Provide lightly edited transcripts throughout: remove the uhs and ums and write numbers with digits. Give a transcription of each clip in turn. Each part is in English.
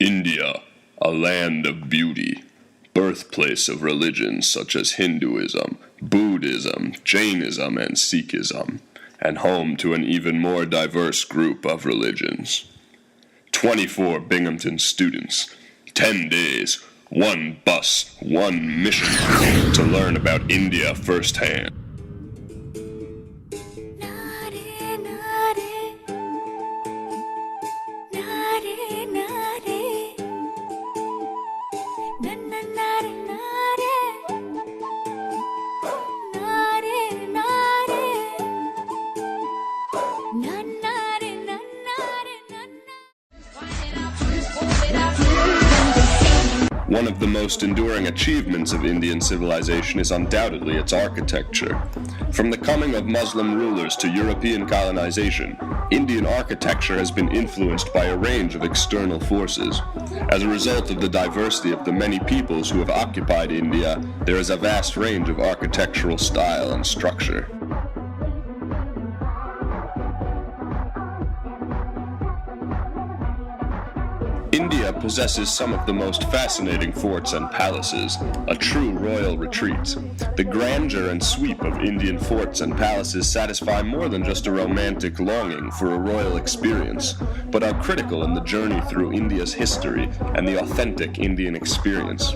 India, a land of beauty, birthplace of religions such as Hinduism, Buddhism, Jainism, and Sikhism, and home to an even more diverse group of religions. 24 Binghamton students, 10 days, 1 bus, 1 mission to learn about India firsthand. One of the most enduring achievements of Indian civilization is undoubtedly its architecture. From the coming of Muslim rulers to European colonization, Indian architecture has been influenced by a range of external forces. As a result of the diversity of the many peoples who have occupied India, there is a vast range of architectural style and structure. India possesses some of the most fascinating forts and palaces, a true royal retreat. The grandeur and sweep of Indian forts and palaces satisfy more than just a romantic longing for a royal experience, but are critical in the journey through India's history and the authentic Indian experience.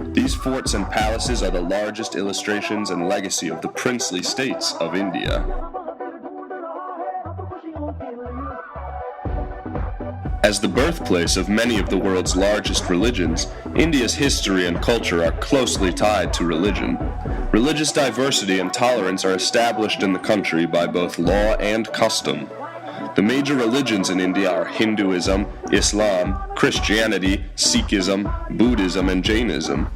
These forts and palaces are the largest illustrations and legacy of the princely states of India. As the birthplace of many of the world's largest religions, India's history and culture are closely tied to religion. Religious diversity and tolerance are established in the country by both law and custom. The major religions in India are Hinduism, Islam, Christianity, Sikhism, Buddhism, and Jainism.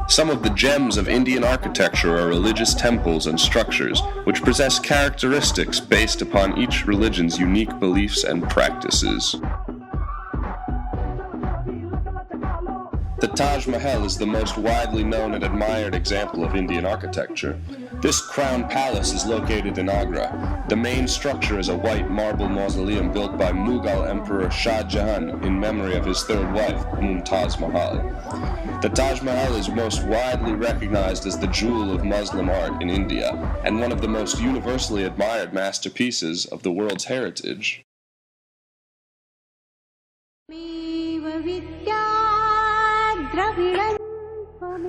Some of the gems of Indian architecture are religious temples and structures, which possess characteristics based upon each religion's unique beliefs and practices. The Taj Mahal is the most widely known and admired example of Indian architecture. This crown palace is located in Agra. The main structure is a white marble mausoleum built by Mughal Emperor Shah Jahan in memory of his third wife, Mumtaz Mahal. The Taj Mahal is most widely recognized as the jewel of Muslim art in India, and one of the most universally admired masterpieces of the world's heritage.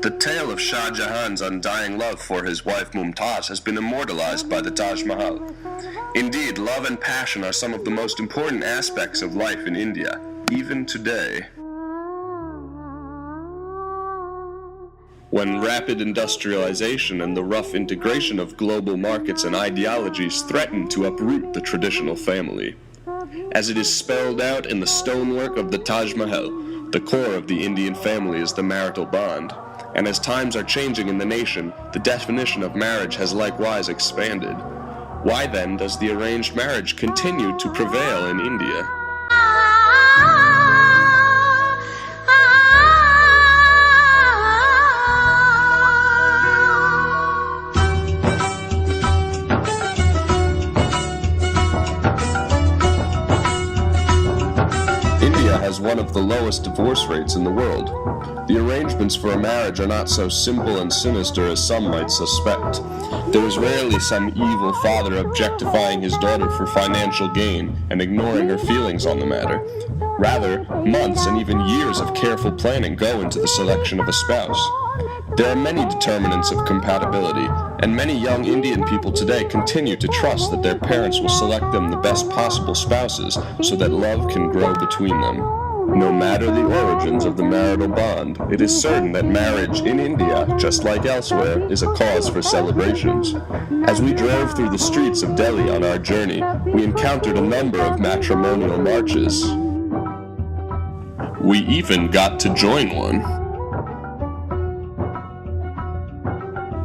The tale of Shah Jahan's undying love for his wife Mumtaz has been immortalized by the Taj Mahal. Indeed, love and passion are some of the most important aspects of life in India, even today. When rapid industrialization and the rough integration of global markets and ideologies threaten to uproot the traditional family. As it is spelled out in the stonework of the Taj Mahal, the core of the Indian family is the marital bond, and as times are changing in the nation, the definition of marriage has likewise expanded. Why then does the arranged marriage continue to prevail in India? Has one of the lowest divorce rates in the world. The arrangements for a marriage are not so simple and sinister as some might suspect. There is rarely some evil father objectifying his daughter for financial gain and ignoring her feelings on the matter. Rather, months and even years of careful planning go into the selection of a spouse. There are many determinants of compatibility, and many young Indian people today continue to trust that their parents will select them the best possible spouses so that love can grow between them. No matter the origins of the marital bond, it is certain that marriage in India, just like elsewhere, is a cause for celebrations. As we drove through the streets of Delhi on our journey, we encountered a number of matrimonial marches. We even got to join one.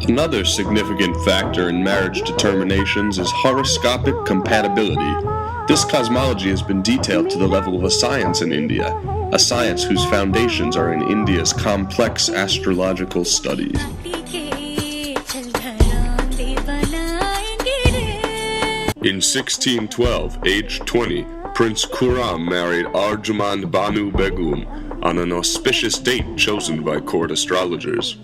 Another significant factor in marriage determinations is horoscopic compatibility. This cosmology has been detailed to the level of a science in India, a science whose foundations are in India's complex astrological studies. In 1612, aged 20, Prince Khurram married Arjumand Banu Begum, on an auspicious date chosen by court astrologers.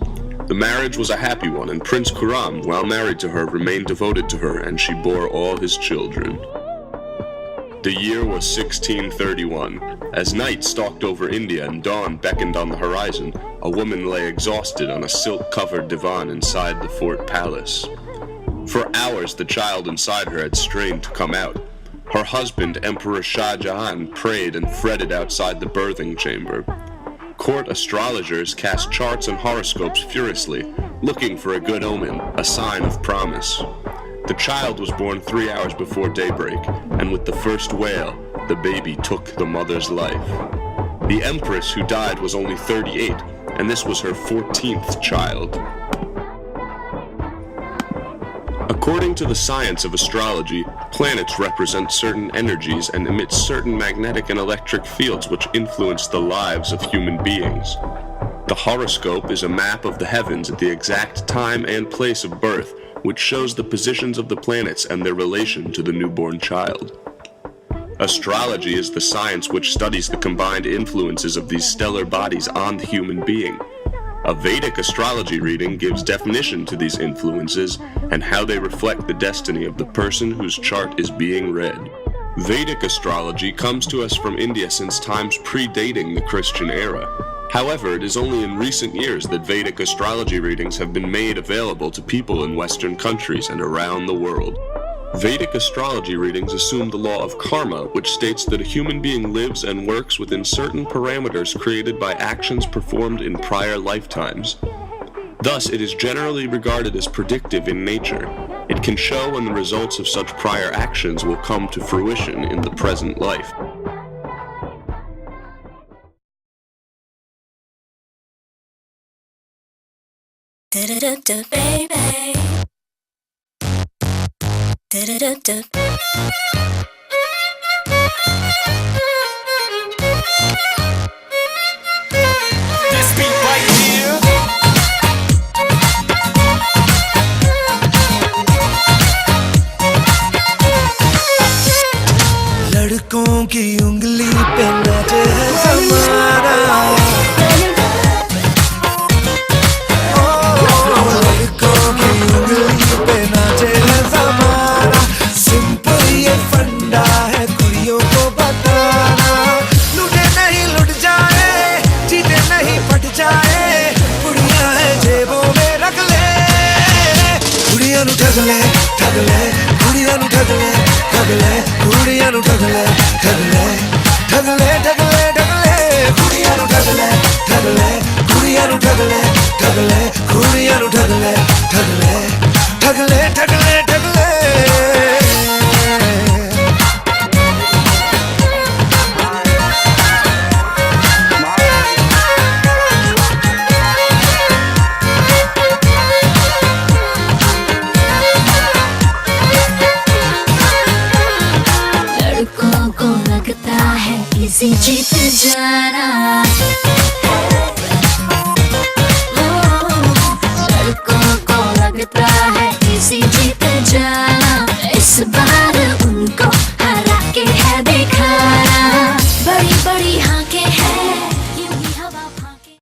The marriage was a happy one, and Prince Khurram, while married to her, remained devoted to her, and she bore all his children. The year was 1631. As night stalked over India and dawn beckoned on the horizon, a woman lay exhausted on a silk-covered divan inside the fort palace. For hours the child inside her had strained to come out. Her husband, Emperor Shah Jahan, prayed and fretted outside the birthing chamber. Court astrologers cast charts and horoscopes furiously, looking for a good omen, a sign of promise. The child was born 3 hours before daybreak, and with the first wail, the baby took the mother's life. The empress who died was only 38, and this was her 14th child. According to the science of astrology, planets represent certain energies and emit certain magnetic and electric fields which influence the lives of human beings. The horoscope is a map of the heavens at the exact time and place of birth, which shows the positions of the planets and their relation to the newborn child. Astrology is the science which studies the combined influences of these stellar bodies on the human being. A Vedic astrology reading gives definition to these influences and how they reflect the destiny of the person whose chart is being read. Vedic astrology comes to us from India since times predating the Christian era. However, it is only in recent years that Vedic astrology readings have been made available to people in Western countries and around the world. Vedic astrology readings assume the law of karma, which states that a human being lives and works within certain parameters created by actions performed in prior lifetimes. Thus, it is generally regarded as predictive in nature. It can show when the results of such prior actions will come to fruition in the present life. Baby. This beat right here. लड़कों की उंगली पे नाचे है ज़माना ठगले कुड़ियां नु ठगले ठगले कुड़ियां नु ठगले ठगले